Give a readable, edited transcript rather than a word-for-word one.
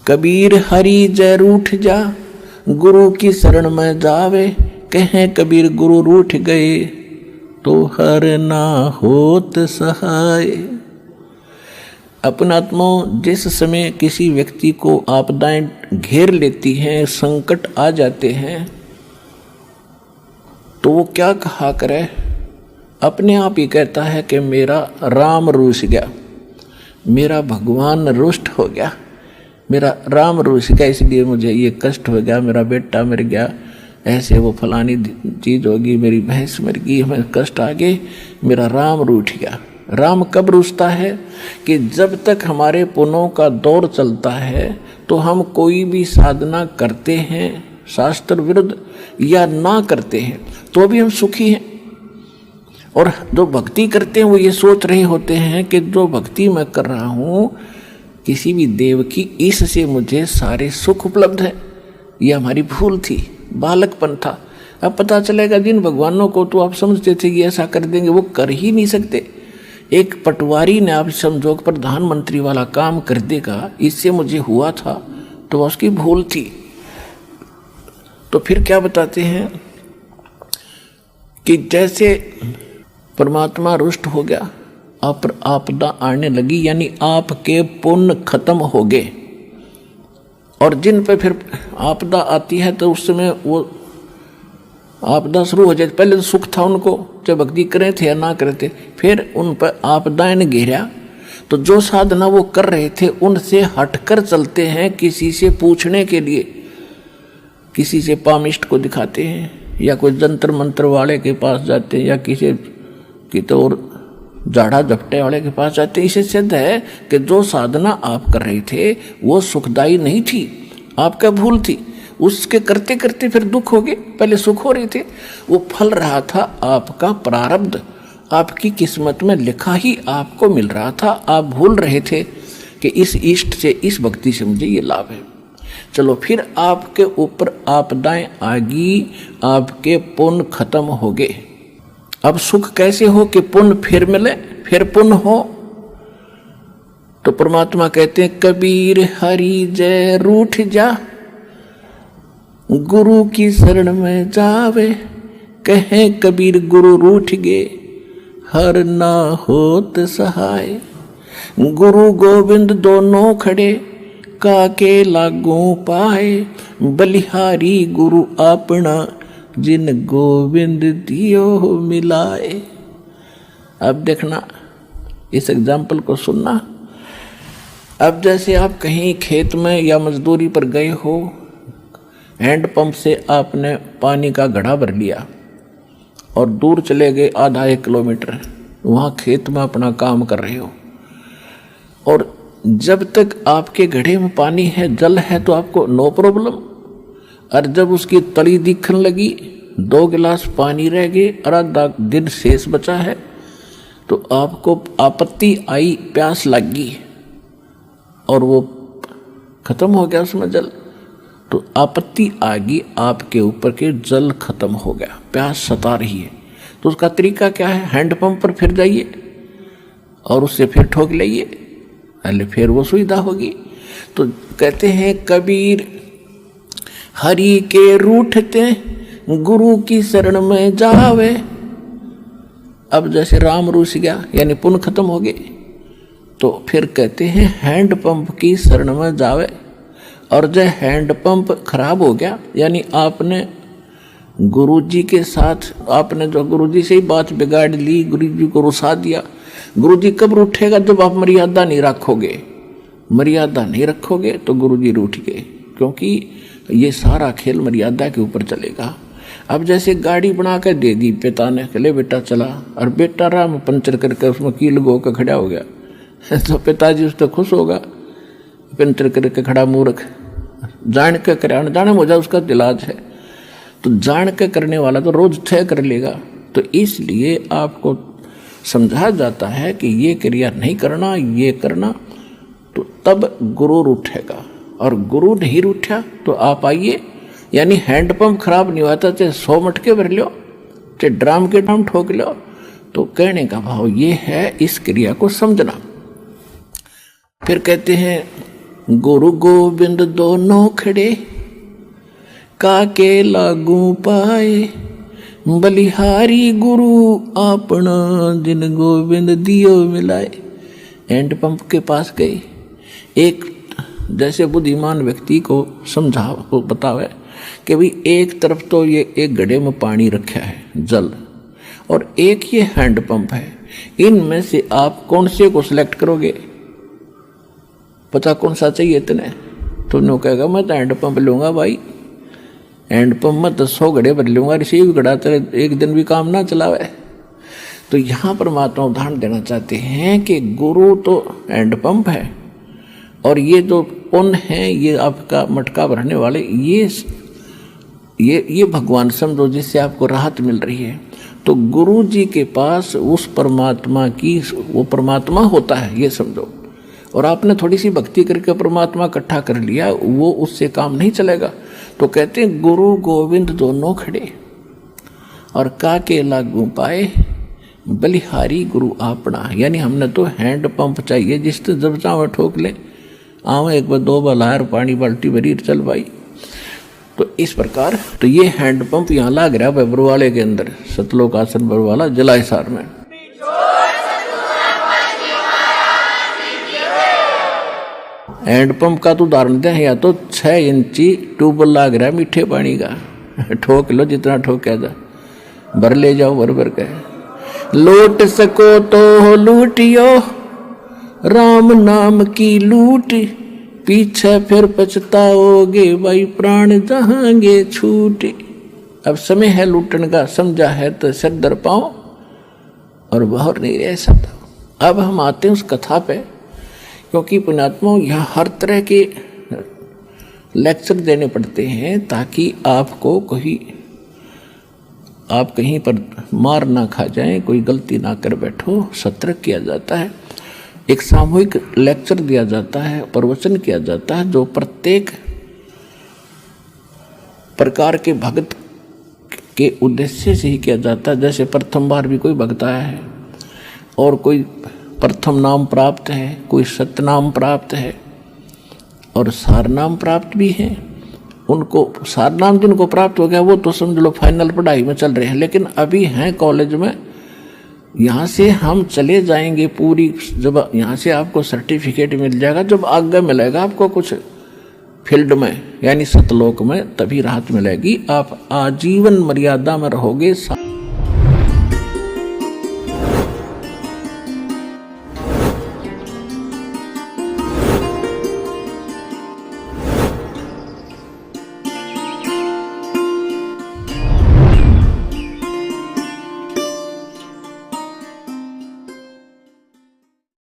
कबीर हरि जय रूठ जा, गुरु की शरण में जावे। कहें कबीर गुरु रूठ गए, तो हर ना होत सहाय। अपनात्माओं, जिस समय किसी व्यक्ति को आपदाएं घेर लेती हैं, संकट आ जाते हैं, तो वो क्या कहा करे? अपने आप ही कहता है कि मेरा राम रूठ गया, मेरा भगवान रुष्ट हो गया, मेरा राम रूठ गया, इसलिए मुझे ये कष्ट हो गया, मेरा बेटा मर गया, ऐसे वो फलानी चीज होगी, मेरी भैंस मर गई, हमें कष्ट आ गए, मेरा राम रूठ गया। राम कब रूठता है? कि जब तक हमारे पुण्यों का दौर चलता है तो हम कोई भी साधना करते हैं शास्त्र विरुद्ध या ना करते हैं तो भी हम सुखी हैं। और जो भक्ति करते हैं वो ये सोच रहे होते हैं कि जो भक्ति मैं कर रहा हूँ किसी भी देव की, इससे मुझे सारे सुख उपलब्ध है। ये हमारी भूल थी, बालकपन था। अब पता चलेगा जिन भगवानों को तो आप समझते थे कि ऐसा कर देंगे, वो कर ही नहीं सकते। एक पटवारी ने आप समझो प्रधानमंत्री वाला काम कर देगा, इससे मुझे हुआ था, तो उसकी भूल थी। तो फिर क्या बताते हैं कि जैसे परमात्मा रुष्ट हो गया, आपदा आने लगी, यानी आपके पुण्य खत्म हो गए। और जिन पे फिर आपदा आती है तो उस समय वो आपदा शुरू हो जाए, पहले तो सुख था उनको, चाहे भक्ति करें थे या ना करे थे, फिर उन पर आपदाएं ने घेरा तो जो साधना वो कर रहे थे उनसे हटकर चलते हैं, किसी से पूछने के लिए, किसी से पामिष्ट को दिखाते हैं या कोई जंतर मंत्र वाले के पास जाते हैं या किसी की तो और झाड़ा झपटे वाले के पास जाते हैं। इससे सिद्ध है कि जो साधना आप कर रहे थे वो सुखदायी नहीं थी, आपका भूल थी। उसके करते करते फिर दुख हो गए, पहले सुख हो रहे थे, वो फल रहा था आपका प्रारब्ध, आपकी किस्मत में लिखा ही आपको मिल रहा था। आप भूल रहे थे कि इस इष्ट से, इस भक्ति से मुझे ये लाभ है। चलो फिर आपके ऊपर आपदाएं आ गई, आपके पुण्य खत्म हो गए। अब सुख कैसे हो कि पुण्य फिर मिले, फिर पुण्य हो? तो परमात्मा कहते हैं कबीर हरि जय रूठ जा, गुरु की शरण में जावे। कहें कबीर गुरु रूठ गए, हर ना होत सहाय। गुरु गोविंद दोनों खड़े, काके लागू पाए। बलिहारी गुरु अपना, जिन गोविंद दियो मिलाए। अब देखना, इस एग्जाम्पल को सुनना। अब जैसे आप कहीं खेत में या मजदूरी पर गए हो, हैंडपंप से आपने पानी का घड़ा भर लिया और दूर चले गए आधा 1 किलोमीटर, वहाँ खेत में अपना काम कर रहे हो। और जब तक आपके घड़े में पानी है, जल है, तो आपको नो प्रॉब्लम। और जब उसकी तली दिखने लगी, 2 गिलास पानी रह गए और आधा दिन शेष बचा है, तो आपको आपत्ति आई, प्यास लग गई और वो खत्म हो गया उसमें जल। तो आपत्ति आ गई आपके ऊपर के, जल खत्म हो गया, प्यास सता रही है। तो उसका तरीका क्या है? हैंडपंप पर फिर जाइए और उससे फिर ठोक लाइए, पहले फिर वो सुविधा होगी। तो कहते हैं कबीर हरि के रूठते, गुरु की शरण में जावे। अब जैसे राम रूठ गया, यानी पुण्य खत्म हो गए, तो फिर कहते हैं हैंडपंप की शरण में जावे। और जब हैंडपंप खराब हो गया, यानी आपने गुरुजी के साथ, आपने जो गुरुजी से ही बात बिगाड़ ली, गुरुजी को रुसा दिया। गुरुजी कब रूठेगा? जब आप मर्यादा नहीं रखोगे। मर्यादा नहीं रखोगे तो गुरुजी रूठ गए, क्योंकि ये सारा खेल मर्यादा के ऊपर चलेगा। अब जैसे गाड़ी बना कर दे दी पिता ने, ले बेटा चला, और बेटा राम पंचर करके उसमें कील गो के खड़ा हो गया, तो पिताजी उस पर खुश होगा। पंचर करके खड़ा मूर्ख, जान के करे, जाने हो जाए उसका इलाज है। तो जान के करने वाला तो रोज तय कर लेगा। तो इसलिए आपको समझा जाता है कि ये क्रिया नहीं करना, ये करना, तो तब गुरु रूठेगा। और गुरु नहीं रूठा तो आप आइए, यानी हैंडपंप खराब नहीं होता, चाहे 100 मटके भर लो, चाहे ड्राम के ड्राम ठोक लो। तो कहने का भाव ये है, इस क्रिया को समझना। फिर कहते हैं गुरु गोविंद दोनों खड़े, काके लागू पाए, बलिहारी गुरु अपना, जिन गोविंद दियो मिलाए। हैंडपंप के पास गए, एक जैसे बुद्धिमान व्यक्ति को समझाओ, बतावे कि भाई एक तरफ तो ये एक घड़े में पानी रखा है जल, और एक ये हैंडपंप है, इनमें से आप कौन से को सिलेक्ट करोगे? पता कौन सा चाहिए इतने? तो नो कहेगा मैं तो हैंडपंप लूंगा भाई, हैंडपंप में तो 100 घड़े भर लूंगा, रिसीव घड़ा तेरे एक दिन भी काम ना चलावे। तो यहाँ परमात्मा उदाहरण देना चाहते हैं कि गुरु तो हैंडपंप है, और ये जो पुण्य है, ये आपका मटका भरने वाले, ये भगवान समझो, जिससे आपको राहत मिल रही है। तो गुरु जी के पास उस परमात्मा की, वो परमात्मा होता है ये समझो, और आपने थोड़ी सी भक्ति करके परमात्मा इकट्ठा कर लिया, वो उससे काम नहीं चलेगा। तो कहते हैं गुरु गोविंद दोनों खड़े, और काके लागू पाए, बलिहारी गुरु अपना। यानी हमने तो हैंड पंप चाहिए, जिससे जब चाहे ठोक ले, आवे एक बार 2 बार पानी बाल्टी भरी चल भाई। तो इस प्रकार तो ये हैंडपंप यहाँ लाग रहा है बरवाले के अंदर, सतलोक आसन बरवाला जलाईसार में। हैंडपंप का तो उदाहरण दें, या तो 6 इंची ट्यूबवेल लाग रहा है मीठे पानी का, ठोक लो जितना ठोका जा, भर ले जाओ भर भर के। लूट सको तो लूटियो, राम नाम की लूट, पीछे फिर पछताओगे भाई, प्राण जहांगे छूट। अब समय है लूटने का, समझा है तो सर दर पाओ और बाहर नहीं रह सकता। अब हम आते हैं उस कथा पे, क्योंकि पुण्यात्मा यहाँ हर तरह के लेक्चर देने पड़ते हैं ताकि आपको आप कहीं पर मार ना खा जाएं, कोई गलती ना कर बैठो। सतर्क किया जाता है, एक सामूहिक लेक्चर दिया जाता है, प्रवचन किया जाता है, जो प्रत्येक प्रकार के भक्त के उद्देश्य से ही किया जाता है। जैसे प्रथम बार भी कोई भक्त आया है और कोई प्रथम नाम प्राप्त है, कोई सतनाम प्राप्त है और सारनाम प्राप्त भी है। उनको सारनाम जिनको प्राप्त हो गया वो तो समझ लो फाइनल पढ़ाई में चल रहे हैं, लेकिन अभी हैं कॉलेज में। यहाँ से हम चले जाएंगे पूरी, जब यहाँ से आपको सर्टिफिकेट मिल जाएगा, जब आगे मिलेगा आपको कुछ फील्ड में यानी सतलोक में, तभी राहत मिलेगी। आप आजीवन मर्यादा में रहोगे।